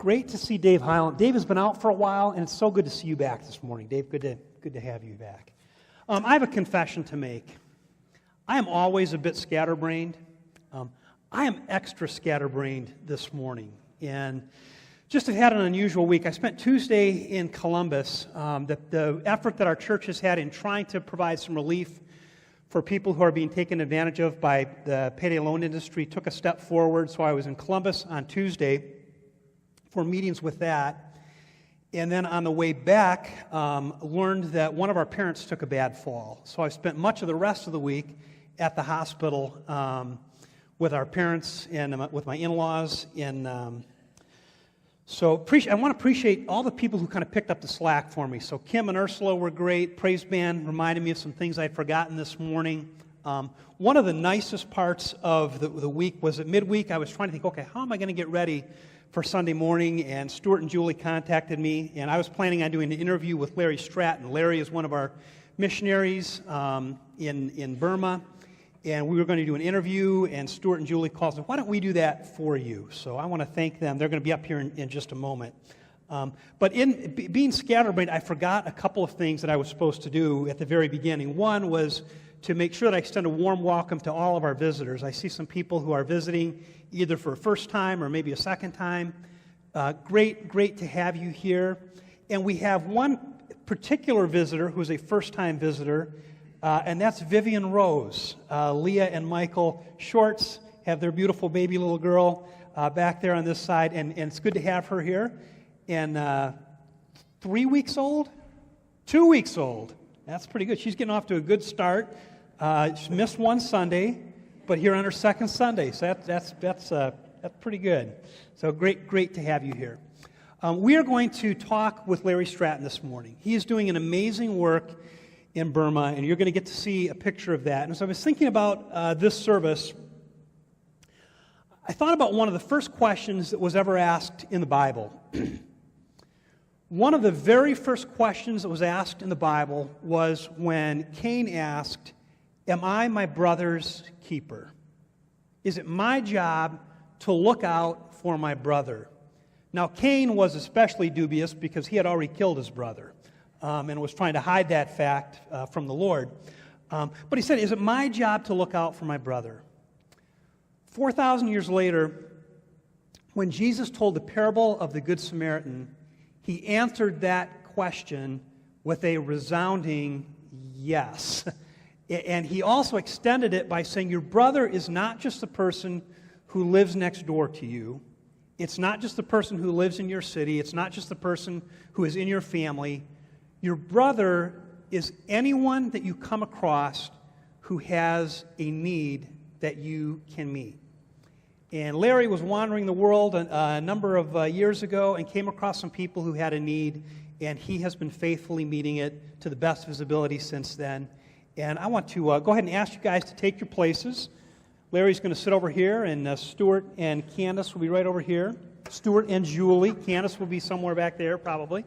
Great to see Dave Highland. Dave has been out for a while, and it's so good to see you back this morning. Dave, good to have you back. I have a confession to make. I am always a bit scatterbrained. I am extra scatterbrained this morning, and just have had an unusual week. I spent Tuesday in Columbus. The effort that our church has had in trying to provide some relief for people who are being taken advantage of by the payday loan industry took a step forward. So I was in Columbus on Tuesday for meetings with that. And then on the way back, learned that one of our parents took a bad fall. So I spent much of the rest of the week at the hospital with our parents and with my in-laws. So I want to appreciate all the people who kind of picked up the slack for me. So Kim and Ursula were great. Praise band reminded me of some things I'd forgotten this morning. One of the nicest parts of the week was at midweek. I was trying to think, okay, how am I going to get ready for Sunday morning? And Stuart and Julie contacted me, and I was planning on doing an interview with Larry Stratton. Larry is one of our missionaries in Burma. And we were going to do an interview, and Stuart and Julie called and said, why don't we do that for you? So I want to thank them. They're going to be up here in just a moment. But in being scatterbrained, I forgot a couple of things that I was supposed to do at the very beginning. One was to make sure that I extend a warm welcome to all of our visitors. I see some people who are visiting either for a first time or maybe a second time. Great to have you here. And we have one particular visitor who's a first-time visitor, and that's Vivian Rose. Leah and Michael Shorts have their beautiful baby little girl back there on this side, and it's good to have her here. And 3 weeks old? 2 weeks old. That's pretty good. She's getting off to a good start. She missed one Sunday, but here on her second Sunday, so that's pretty good. So great to have you here. We are going to talk with Larry Stratton this morning. He is doing an amazing work in Burma, and you're going to get to see a picture of that. And so I was thinking about this service. I thought about one of the first questions that was ever asked in the Bible. One of the very first questions that was asked in the Bible was when Cain asked, "Am I my brother's keeper? Is it my job to look out for my brother?" Now, Cain was especially dubious because he had already killed his brother. And was trying to hide that fact from the Lord. But he said, is it my job to look out for my brother? 4,000 years later, when Jesus told the parable of the Good Samaritan, he answered that question with a resounding yes. And he also extended it by saying, your brother is not just the person who lives next door to you. It's not just the person who lives in your city. It's not just the person who is in your family. Your brother is anyone that you come across who has a need that you can meet. And Larry was wandering the world a number of years ago and came across some people who had a need, and he has been faithfully meeting it to the best of his ability since then. And I want to go ahead and ask you guys to take your places. Larry's going to sit over here, and Stuart and Candace will be right over here. Stuart and Julie. Candace will be somewhere back there, probably.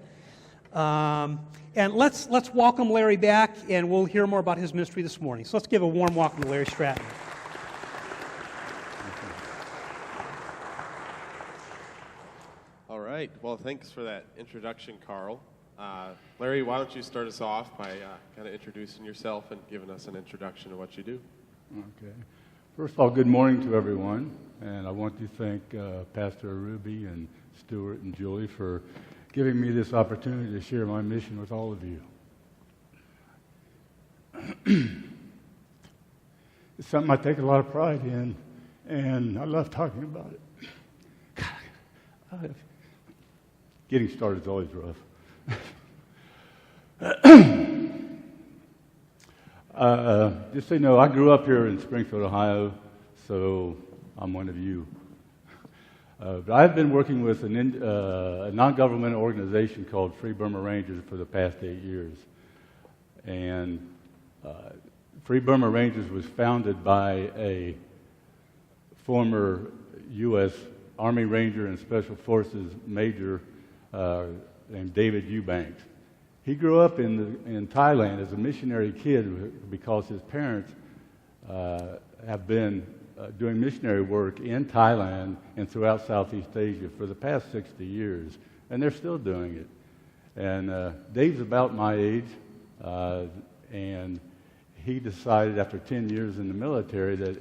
And let's welcome Larry back, and we'll hear more about his ministry this morning. So let's give a warm welcome to Larry Stratton. All right. Well, thanks for that introduction, Carl. Larry, why don't you start us off by kind of introducing yourself and giving us an introduction to what you do? Okay. First of all, good morning to everyone, and I want to thank Pastor Ruby and Stuart and Julie for giving me this opportunity to share my mission with all of you. It's something I take a lot of pride in, and I love talking about it. Getting started is always rough. Just so you know, I grew up here in Springfield, Ohio, so I'm one of you. But I've been working with a non-governmental organization called Free Burma Rangers for the past 8 years. And Free Burma Rangers was founded by a former U.S. Army Ranger and Special Forces Major named David Eubanks. He grew up in Thailand as a missionary kid because his parents have been doing missionary work in Thailand and throughout Southeast Asia for the past 60 years, and they're still doing it. And Dave's about my age, and he decided after 10 years in the military that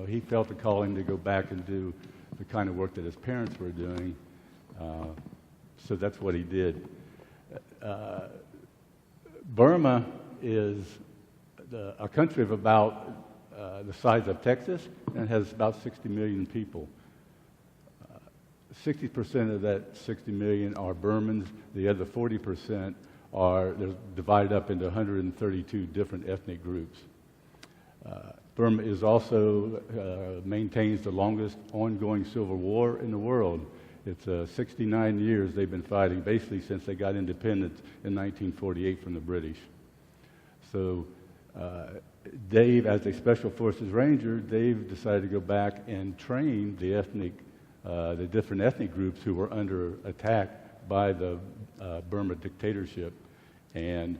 he felt a calling to go back and do the kind of work that his parents were doing. So that's what he did. Burma is a country of about the size of Texas, and has about 60 million people. 60% of that 60 million are Burmans. The other 40% they're divided up into 132 different ethnic groups. Burma is also maintains the longest ongoing civil war in the world. It's 69 years they've been fighting, basically since they got independence in 1948 from the British. So Dave, as a Special Forces Ranger, Dave decided to go back and train the different ethnic groups who were under attack by the Burma dictatorship, and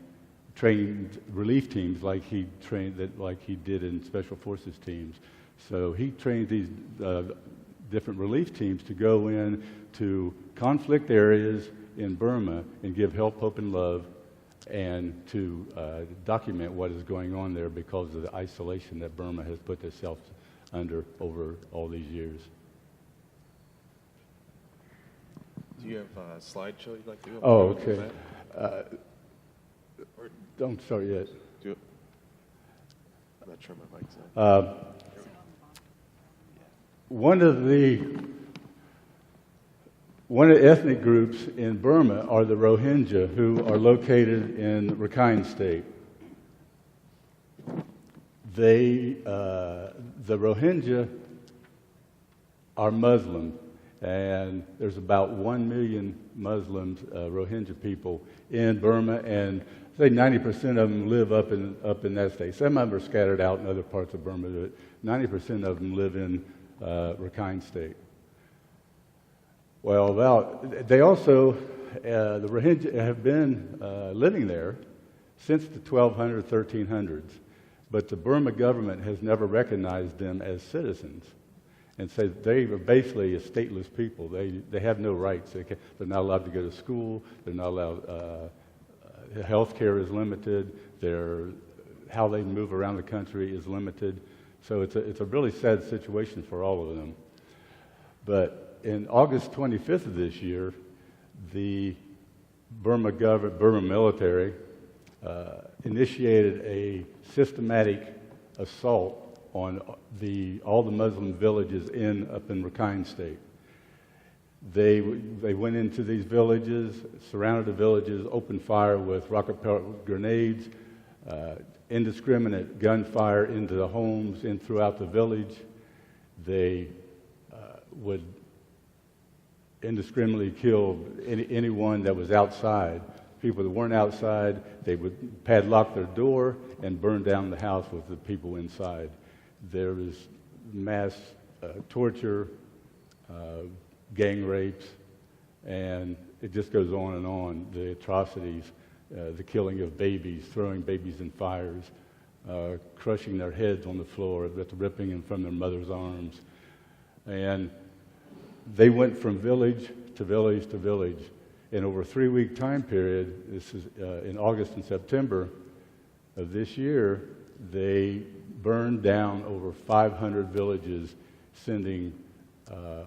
trained relief teams like he did in Special Forces teams. So he trained these different relief teams to go in to conflict areas in Burma and give help, hope, and love, and to document what is going on there because of the isolation that Burma has put itself under over all these years. Do you have a slideshow you'd like to go? Oh, okay. Don't start yet. Do it. I'm not sure my mic's on. One of the ethnic groups in Burma are the Rohingya, who are located in Rakhine State. The Rohingya are Muslim, and there's about 1 million Muslims, Rohingya people in Burma, and say 90% of them live up in that state. Some of them are scattered out in other parts of Burma, but 90% of them live in Rakhine State. Well, they also, the Rohingya have been living there since the 1200s, 1300s, but the Burma government has never recognized them as citizens, and so they are basically a stateless people. They have no rights. They're not allowed to go to school. They're not allowed. Health care is limited. How they move around the country is limited. So it's a really sad situation for all of them. But in August 25th of this year, the Burma military initiated a systematic assault on all the Muslim villages up in Rakhine State. They went into these villages, surrounded the villages, opened fire with rocket-powered grenades, indiscriminate gunfire into the homes and throughout the village. They would indiscriminately kill anyone that was outside. People that weren't outside, they would padlock their door and burn down the house with the people inside. There was mass torture, gang rapes, and it just goes on and on. The atrocities, the killing of babies, throwing babies in fires, crushing their heads on the floor, ripping them from their mother's arms. And they went from village to village to village. In over a 3-week time period, this is in August and September of this year, they burned down over 500 villages, sending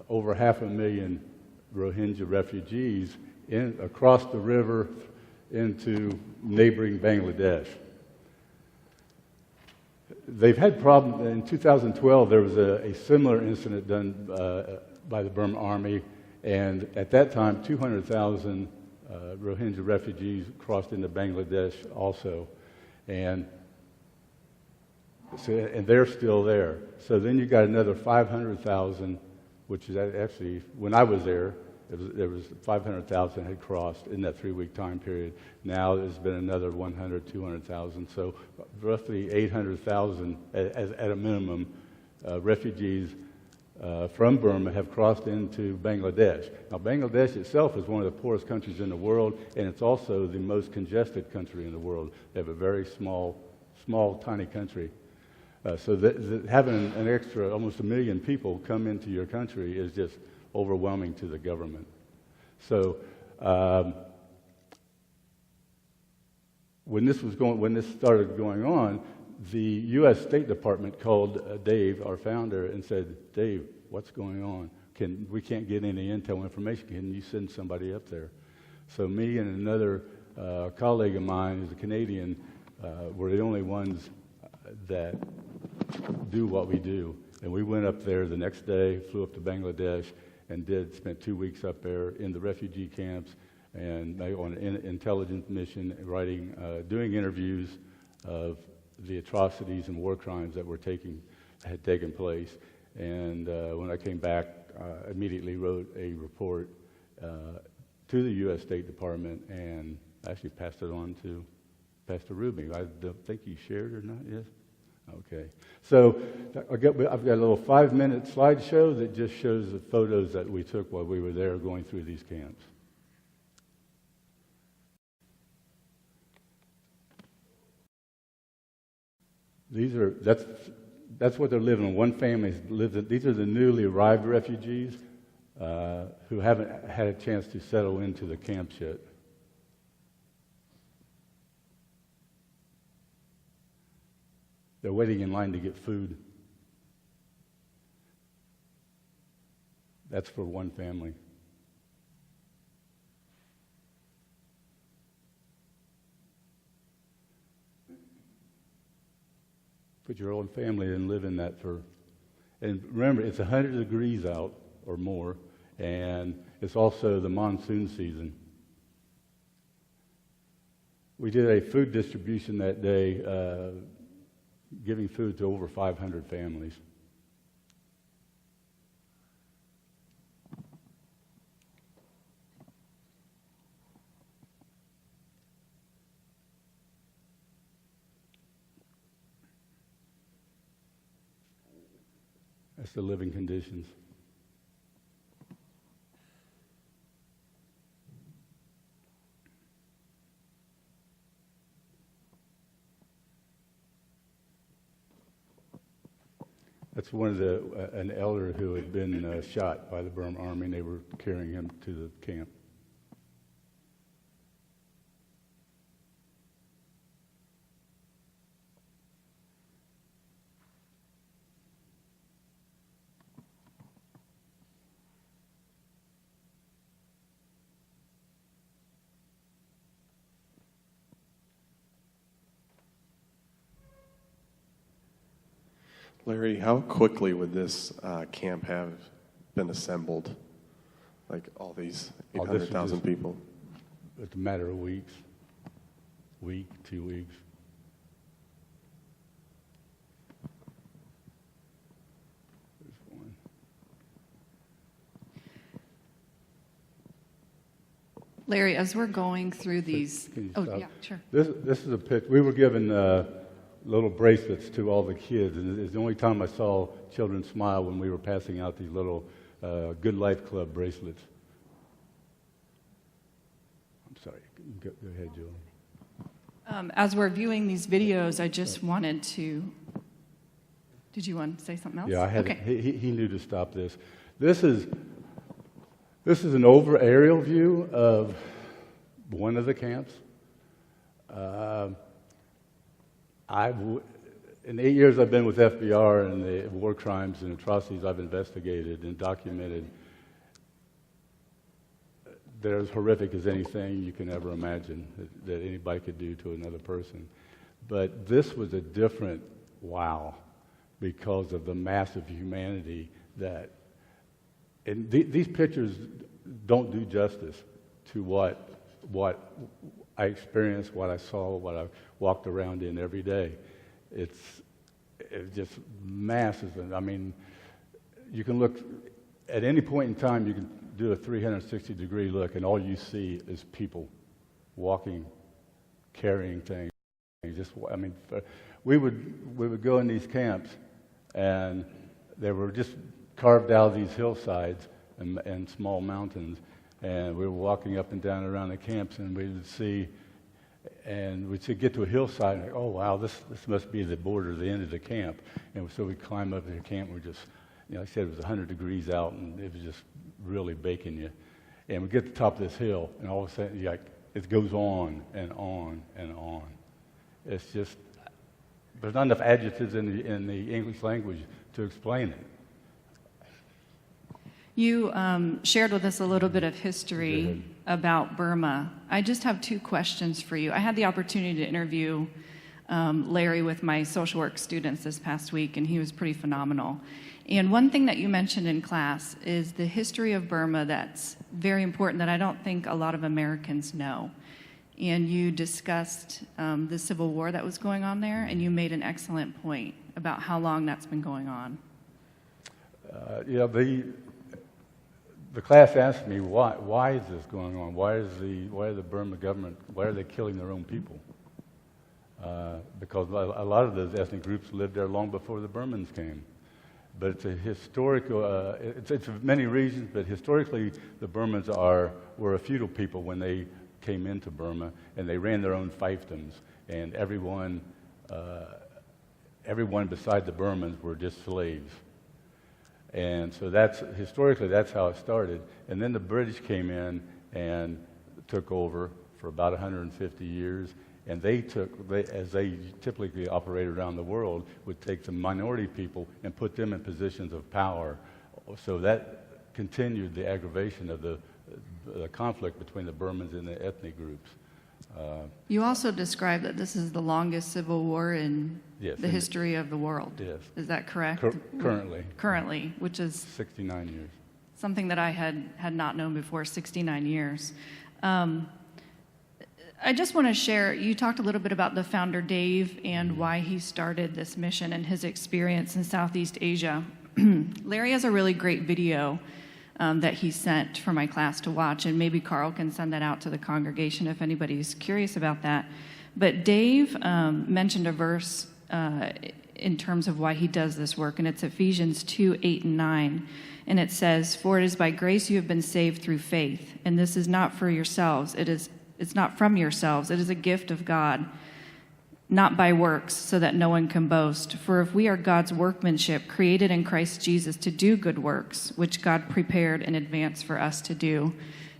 over 500,000 Rohingya refugees across the river into neighboring Bangladesh. They've had problems. In 2012, there was a similar incident done by the Burma Army, and at that time, 200,000 Rohingya refugees crossed into Bangladesh also, and they're still there. So then you got another 500,000, which is actually, when I was there, there was 500,000 had crossed in that 3-week time period. Now there's been another 100, 200,000. So roughly 800,000 at a minimum refugees from Burma have crossed into Bangladesh. Now Bangladesh itself is one of the poorest countries in the world, and it's also the most congested country in the world. They have a very small, tiny country. So having an extra, almost 1 million people come into your country is just overwhelming to the government. So when this started going on, the U.S. State Department called Dave, our founder, and said, "Dave, what's going on? We can't get any intel information. Can you send somebody up there?" So me and another colleague of mine, who's a Canadian, were the only ones that do what we do. And we went up there the next day, flew up to Bangladesh, and spent 2 weeks up there in the refugee camps and on an intelligence mission, doing interviews of the atrocities and war crimes that had taken place. And when I came back, I immediately wrote a report to the U.S. State Department and actually passed it on to Pastor Ruby. I don't think you shared or not, yes? Okay. So I've got a little 5-minute slideshow that just shows the photos that we took while we were there going through these camps. That's what they're living on. One family lives. These are the newly arrived refugees who haven't had a chance to settle into the camps yet. They're waiting in line to get food. That's for one family. Put your own family and live in that and remember, it's 100 degrees out or more, and it's also the monsoon season. We did a food distribution that day, giving food to over 500 families. That's the living conditions. That's one of an elder who had been shot by the Burma army, and they were carrying him to the camp. Larry, how quickly would this camp have been assembled? Like all these 800,000 people? It's a matter of weeks. 2 weeks. There's one. Larry, as we're going through these... Oh, yeah, sure. This is a picture. We were given little bracelets to all the kids, and it's the only time I saw children smile when we were passing out these little Good Life Club bracelets. I'm sorry. Go ahead, Julie. As we're viewing these videos, I just wanted to... Did you want to say something else? Yeah, I had. Okay. He knew to stop this. This is an over aerial view of one of the camps. In the 8 years I've been with FBR and the war crimes and atrocities I've investigated and documented, they're as horrific as anything you can ever imagine that anybody could do to another person. But this was a different wow because of the massive humanity that... And these pictures don't do justice to what I experienced, what I saw, what I walked around in every day. It's just massive. And I mean, you can look at any point in time, you can do a 360-degree look, and all you see is people walking, carrying things. We would go in these camps, and they were just carved out of these hillsides and small mountains. And we were walking up and down around the camps, and we would see and we'd get to a hillside, and oh wow, this must be the border, the end of the camp. And so we climb up to the camp. We're just, like I said, it was 100 degrees out, and it was just really baking you. And we get to the top of this hill, and all of a sudden, it goes on and on and on. It's just, there's not enough adjectives in the English language to explain it. You shared with us a little bit of history about Burma. I just have 2 questions for you. I had the opportunity to interview Larry with my social work students this past week, and he was pretty phenomenal. And one thing that you mentioned in class is the history of Burma that's very important that I don't think a lot of Americans know. And you discussed the Civil War that was going on there, and you made an excellent point about how long that's been going on. The class asked me, why is this going on? Why is the Burma government, why are they killing their own people? Because a lot of those ethnic groups lived there long before the Burmans came. But it's a historical, it's for many reasons, but historically the Burmans were a feudal people when they came into Burma, and they ran their own fiefdoms, and everyone beside the Burmans were just slaves. And so historically that's how it started. And then the British came in and took over for about 150 years, and as they typically operate around the world, would take some minority people and put them in positions of power. So that continued the aggravation of the conflict between the Burmans and the ethnic groups. You also described that this is the longest civil war in the history of the world. Yes. Is that correct? Currently. Currently, which is 69 years. Something that I had not known before, 69 years. I just want to share, you talked a little bit about the founder, Dave, and why he started this mission and his experience in Southeast Asia. Larry has a really great video that he sent for my class to watch, and maybe Carl can send that out to the congregation if anybody's curious about that. But Dave mentioned a verse in terms of why he does this work, and it's Ephesians 2:8-9. And it says, "For it is by grace you have been saved through faith, and this is not for yourselves. It's not from yourselves. It is a gift of God, not by works, so that no one can boast. For if we are God's workmanship, created in Christ Jesus to do good works, which God prepared in advance for us to do."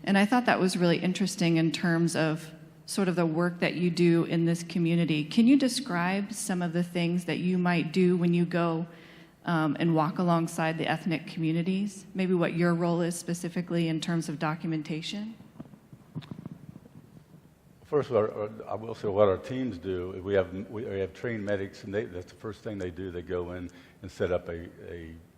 And I thought that was really interesting in terms of sort of the work that you do in this community. Can you describe some of the things that you might do when you go and walk alongside the ethnic communities? Maybe what your role is specifically in terms of documentation? First of all, I will say what our teams do. We have trained medics, and that's the first thing they do. They go in and set up a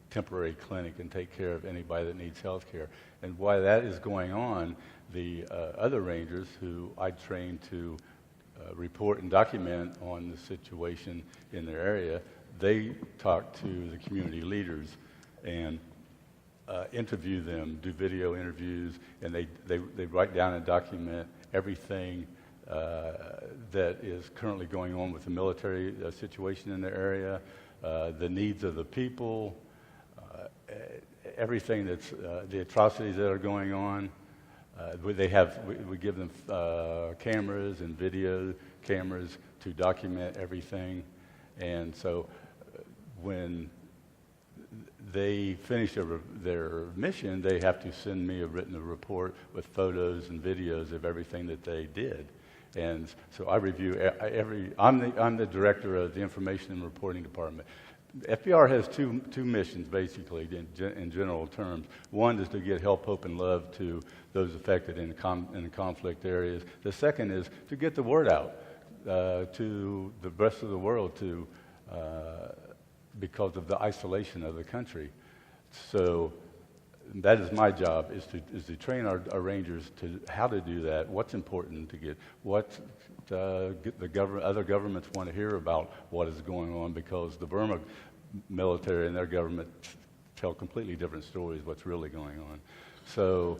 temporary clinic and take care of anybody that needs health care. And while that is going on, the other rangers who I train to report and document on the situation in their area, they talk to the community leaders and interview them, do video interviews, and they write down and document everything that is currently going on with the military situation in the area, the needs of the people, everything that's the atrocities that are going on. We give them cameras and video cameras to document everything, and so when they finish their mission, they have to send me a written report with photos and videos of everything that they did. And so I review I'm the director of the Information and Reporting Department. FBR has two missions, basically, in general terms. One is to get help, hope, and love to those affected in the conflict areas. The second is to get the word out to the rest of the world because of the isolation of the country. So that is my job, is to train our rangers to how to do that, what's important to get, what other governments want to hear about what is going on, because the Burma military and their government tell completely different stories what's really going on. So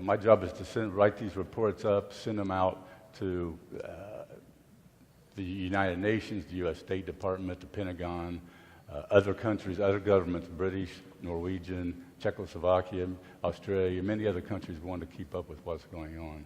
my job is to write these reports up, send them out to the United Nations, the U.S. State Department, the Pentagon, other countries, other governments, British, Norwegian, Czechoslovakia, Australia, many other countries want to keep up with what's going on.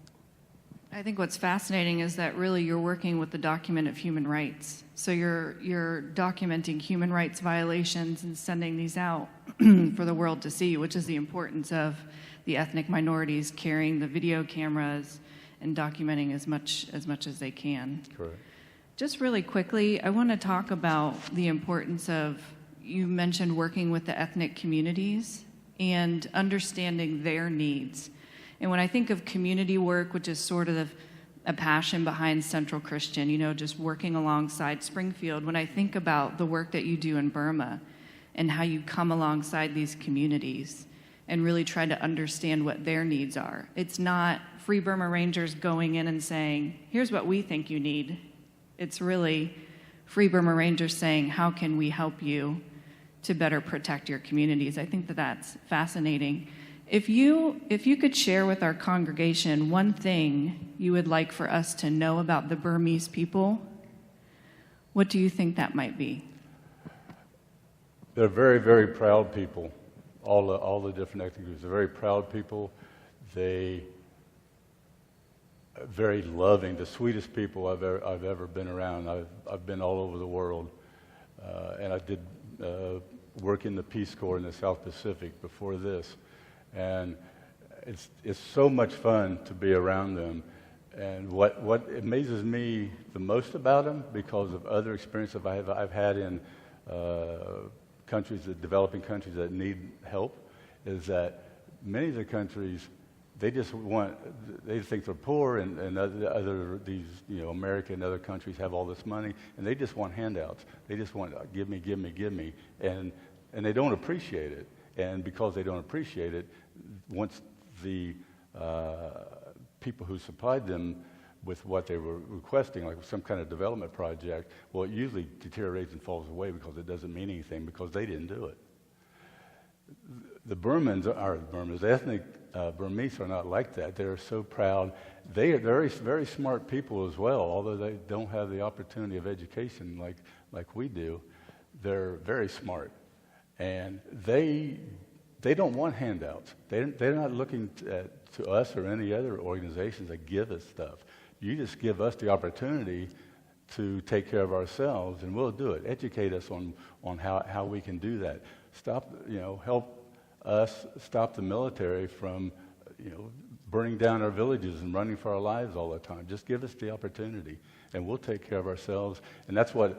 I think what's fascinating is that really you're working with the document of human rights. So you're documenting human rights violations and sending these out for the world to see, which is the importance of the ethnic minorities carrying the video cameras and documenting as much as they can. Correct. Just really quickly, I want to talk about the importance of, you mentioned working with the ethnic communities and understanding their needs. And when I think of community work, which is sort of a passion behind Central Christian, just working alongside Springfield, when I think about the work that you do in Burma and how you come alongside these communities and really try to understand what their needs are. It's not Free Burma Rangers going in and saying, here's what we think you need. It's really Free Burma Rangers saying, how can we help you to better protect your communities? I think that that's fascinating. If you could share with our congregation one thing you would like for us to know about the Burmese people, what do you think that might be? They're very, very proud people. All the different ethnic groups. They're very proud people. They are very loving. The sweetest people I've ever been around. I've been all over the world, and I did work in the Peace Corps in the South Pacific before this, and it's so much fun to be around them. And what amazes me the most about them, because of other experiences I've had in developing countries that need help, is that many of the countries, they think they're poor, and America and other countries have all this money, and they just want handouts. They just want give me, and they don't appreciate it. And because they don't appreciate it, once the people who supplied them with what they were requesting, like some kind of development project, well, it usually deteriorates and falls away because it doesn't mean anything because they didn't do it. The ethnic Burmese are not like that. They're so proud. They are very, very smart people as well, although they don't have the opportunity of education like we do. They're very smart, and they don't want handouts. They're not looking to us or any other organizations that give us stuff. You just give us the opportunity to take care of ourselves, and we'll do it. Educate us on how we can do that. Help us stop the military from, burning down our villages and running for our lives all the time. Just give us the opportunity, and we'll take care of ourselves. And that's why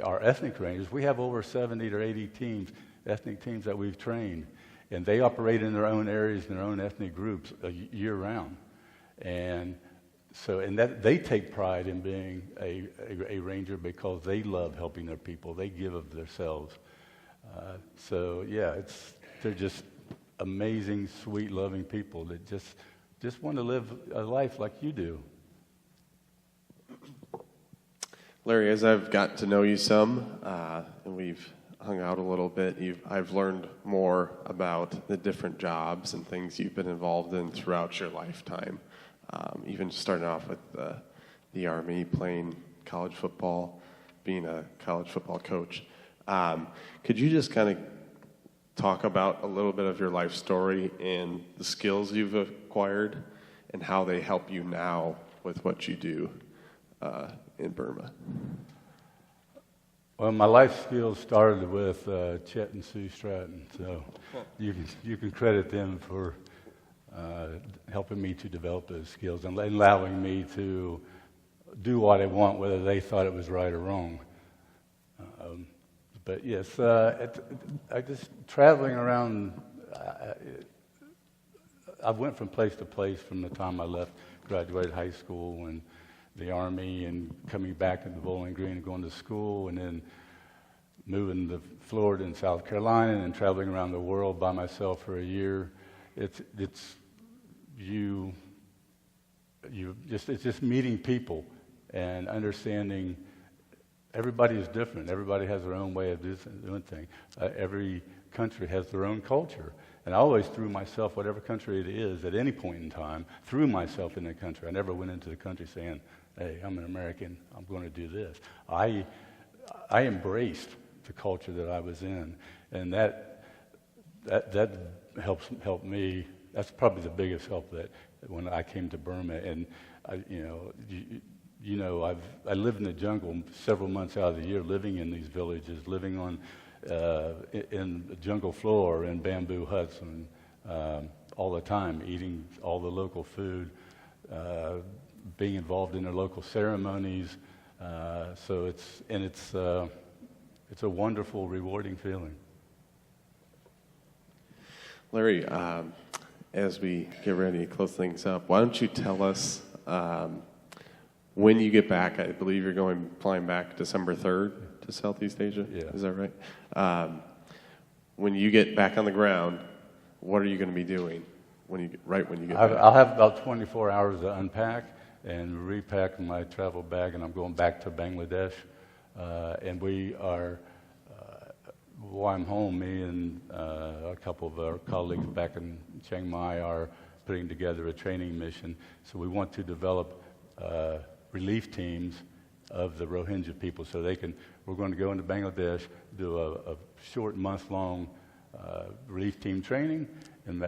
our ethnic rangers, we have over 70 or 80 ethnic teams that we've trained, and they operate in their own areas and their own ethnic groups year round. And that they take pride in being a ranger because they love helping their people. They give of themselves. They're just amazing, sweet, loving people that just want to live a life like you do. Larry, as I've gotten to know you some, and we've hung out a little bit, I've learned more about the different jobs and things you've been involved in throughout your lifetime. Even starting off with the Army, playing college football, being a college football coach. Could you just kind of talk about a little bit of your life story and the skills you've acquired and how they help you now with what you do in Burma? Well, my life skills started with Chet and Sue Stratton, so you can credit them for helping me to develop those skills and allowing me to do what I want, whether they thought it was right or wrong. But yes, I just traveling around. I went from place to place from the time I graduated high school and the Army, and coming back into Bowling Green and going to school, and then moving to Florida and South Carolina, and traveling around the world by myself for a year. It's just meeting people and understanding everybody is different. Everybody has their own way of doing things. Every country has their own culture. And I always threw myself, whatever country it is, at any point in time, threw myself in the country. I never went into the country saying, hey, I'm an American, I'm going to do this. I embraced the culture that I was in, and that helped me. That's probably the biggest help that when I came to Burma. And I lived in the jungle several months out of the year, living in these villages, living on in the jungle floor in bamboo huts, and all the time, eating all the local food, being involved in their local ceremonies. So it's a wonderful, rewarding feeling. Larry, as we get ready to close things up, why don't you tell us when you get back? I believe you're flying back December 3rd to Southeast Asia. Yeah. Is that right? When you get back on the ground, what are you going to be doing when you get back? I'll have about 24 hours to unpack and repack my travel bag, and I'm going back to Bangladesh. And we are, while I'm home, me and a couple of our colleagues back in Chiang Mai are putting together a training mission. So we want to develop relief teams of the Rohingya people, so we're going to go into Bangladesh, do a short month-long relief team training and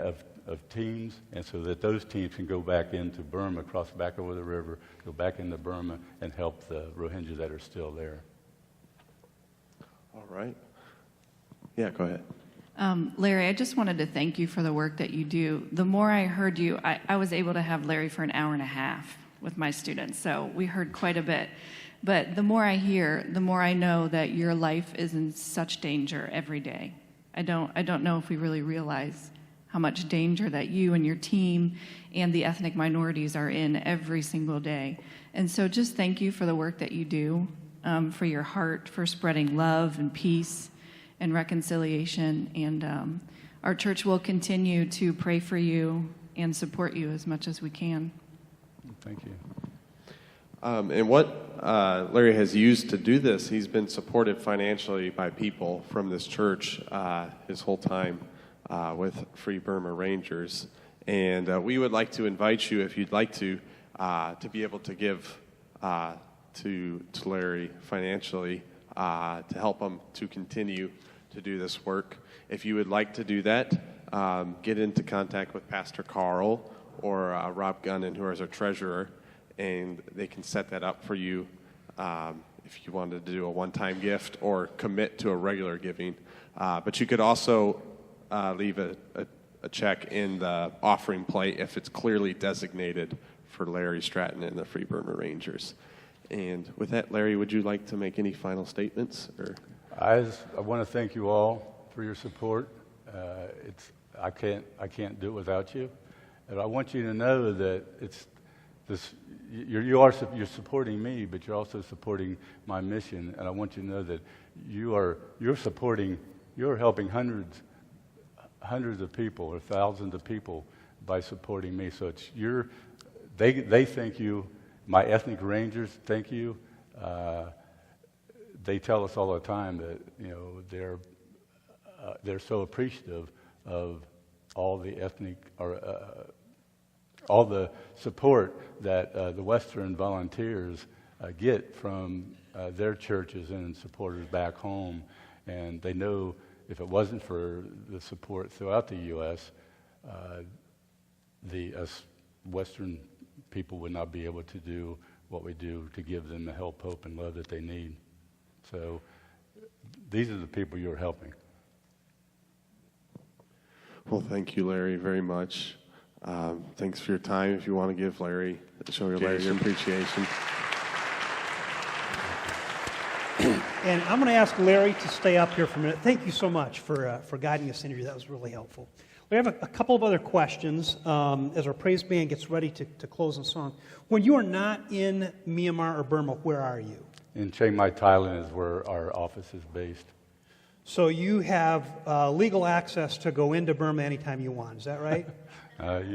of teams, and so that those teams can go back into Burma, cross back over the river, go back into Burma, and help the Rohingya that are still there. All right. Yeah, go ahead. Larry, I just wanted to thank you for the work that you do. The more I heard you, I was able to have Larry for an hour and a half with my students, so we heard quite a bit. But the more I hear, the more I know that your life is in such danger every day. I don't know if we really realize how much danger that you and your team and the ethnic minorities are in every single day. And so just thank you for the work that you do, for your heart, for spreading love and peace and reconciliation. And our church will continue to pray for you and support you as much as we can. Thank you. And what Larry has used to do this, he's been supported financially by people from this church his whole time with Free Burma Rangers. And we would like to invite you, if you'd like to be able to give to Larry financially to help him to continue to do this work. If you would like to do that, get into contact with Pastor Carl or Rob Gunnan, who is our treasurer, and they can set that up for you if you wanted to do a one-time gift or commit to a regular giving. But you could also leave a check in the offering plate if it's clearly designated for Larry Stratton and the Free Burma Rangers. And with that, Larry, would you like to make any final statements? Or? I want to thank you all for your support. I can't do it without you, and I want you to know that you're supporting me, but you're also supporting my mission, and I want you to know that you're helping hundreds of people or thousands of people by supporting me. So they thank you. My ethnic rangers thank you. They tell us all the time that they're so appreciative of all the ethnic all the support that the Western volunteers get from their churches and supporters back home. And they know if it wasn't for the support throughout the U.S., us Western people would not be able to do what we do to give them the help, hope, and love that they need. So these are the people you're helping. Well, thank you, Larry, very much. Thanks for your time. If you want to give Larry, show Larry your appreciation. And I'm going to ask Larry to stay up here for a minute. Thank you so much for guiding us into that. Was really helpful. We have a couple of other questions as our praise band gets ready to close the song. When you are not in Myanmar or Burma, where are you? In Chiang Mai, Thailand is where our office is based. So you have legal access to go into Burma anytime you want. Is that right?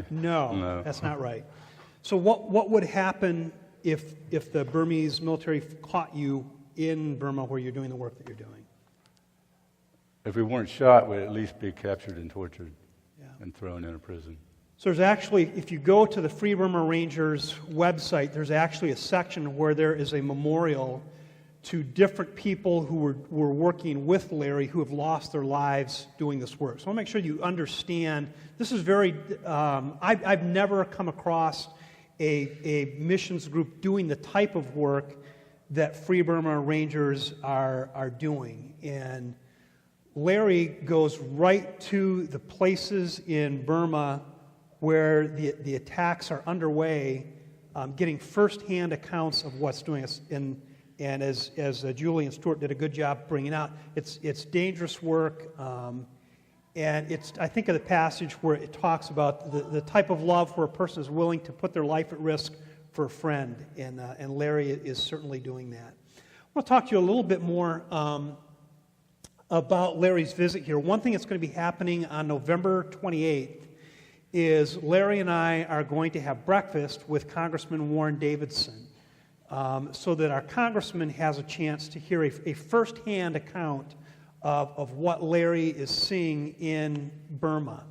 No, that's not right. So what would happen if the Burmese military caught you in Burma where you're doing the work that you're doing? If we weren't shot, we'd at least be captured and tortured and thrown in a prison. So there's actually, if you go to the Free Burma Rangers website, there's actually a section where there is a memorial to different people who were working with Larry who have lost their lives doing this work. So I want to make sure you understand, this is very, I've never come across a missions group doing the type of work that Free Burma Rangers are doing. And Larry goes right to the places in Burma where the attacks are underway, getting firsthand accounts of what's doing. And as Julie and Stuart did a good job bringing out, it's dangerous work. And I think of the passage where it talks about the type of love where a person is willing to put their life at risk for a friend. And Larry is certainly doing that. I want to talk to you a little bit more about Larry's visit here. One thing that's going to be happening on November 28th is Larry and I are going to have breakfast with Congressman Warren Davidson, so that our congressman has a chance to hear a firsthand account of what Larry is seeing in Burma.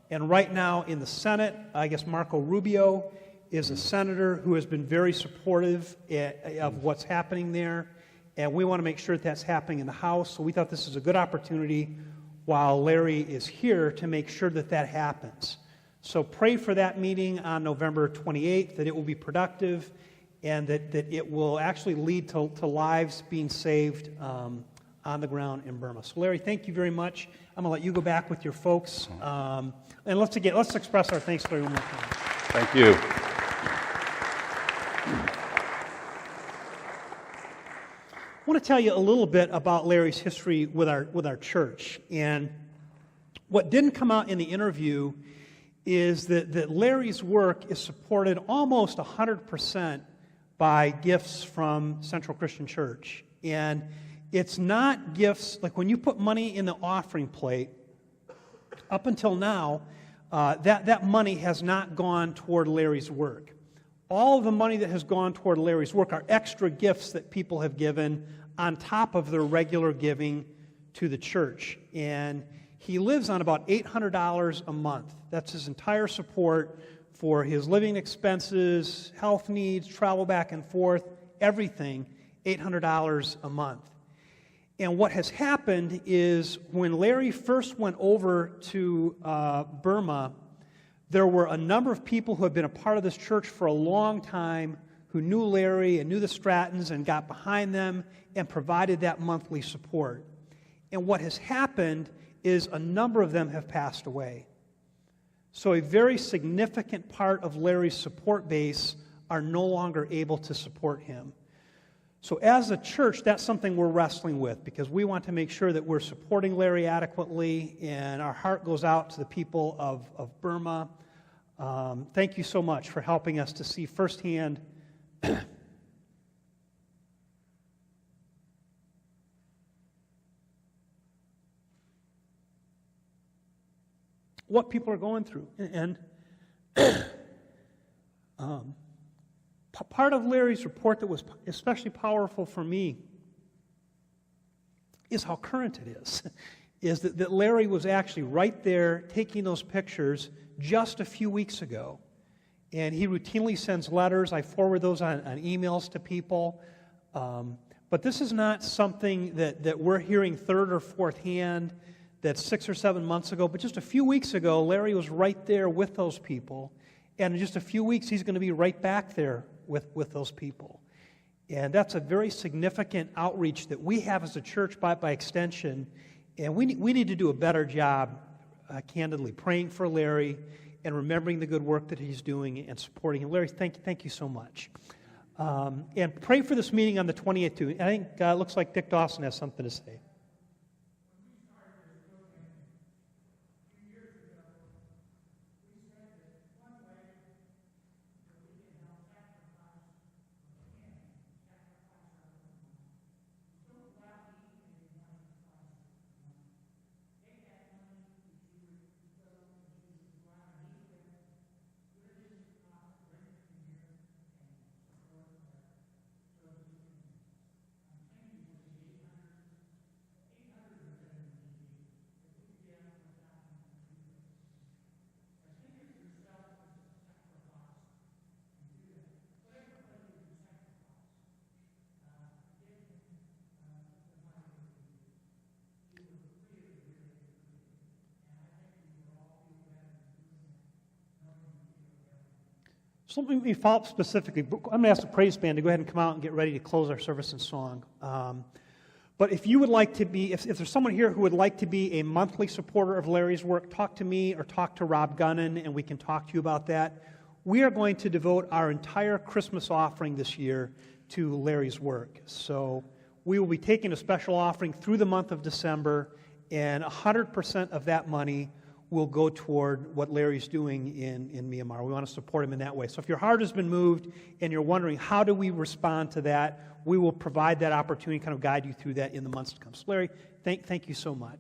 And right now in the Senate, I guess Marco Rubio is a senator who has been very supportive of what's happening there, and we want to make sure that that's happening in the House. So we thought this is a good opportunity while Larry is here to make sure that that happens. So pray for that meeting on November 28th, that it will be productive, and that it will actually lead to lives being saved on the ground in Burma. So Larry, thank you very much. I'm going to let you go back with your folks. And let's express our thanks to Larry one more time. Thank you. I want to tell you a little bit about Larry's history with our church. And what didn't come out in the interview is that Larry's work is supported almost 100% by gifts from Central Christian Church. And it's not gifts, like when you put money in the offering plate, up until now, that money has not gone toward Larry's work. All of the money that has gone toward Larry's work are extra gifts that people have given on top of their regular giving to the church. And he lives on about $800 a month. That's his entire support for his living expenses, health needs, travel back and forth, everything, $800 a month. And what has happened is when Larry first went over to Burma, there were a number of people who had been a part of this church for a long time who knew Larry and knew the Strattons and got behind them and provided that monthly support. And what has happened is a number of them have passed away. So a very significant part of Larry's support base are no longer able to support him. So as a church, that's something we're wrestling with because we want to make sure that we're supporting Larry adequately, and our heart goes out to the people of Burma. Thank you so much for helping us to see firsthand what people are going through. And part of Larry's report that was especially powerful for me is how current it is that Larry was actually right there taking those pictures just a few weeks ago. And he routinely sends letters. I forward those on emails to people. But this is not something that we're hearing third or fourth hand that's 6 or 7 months ago. But just a few weeks ago, Larry was right there with those people. And in just a few weeks, he's going to be right back there with those people. And that's a very significant outreach that we have as a church by extension. And we need to do a better job, candidly, praying for Larry and remembering the good work that he's doing and supporting him. Larry, thank you so much. And pray for this meeting on the 28th, too. I think it looks like Dick Dawson has something to say. So let me follow up specifically. I'm going to ask the praise band to go ahead and come out and get ready to close our service in song. But if you would like to be, if there's someone here who would like to be a monthly supporter of Larry's work, talk to me or talk to Rob Gunnan, and we can talk to you about that. We are going to devote our entire Christmas offering this year to Larry's work. So we will be taking a special offering through the month of December, and 100% of that money will go toward what Larry's doing in Myanmar. We want to support him in that way. So if your heart has been moved and you're wondering how do we respond to that, we will provide that opportunity, kind of guide you through that in the months to come. So Larry, thank you so much.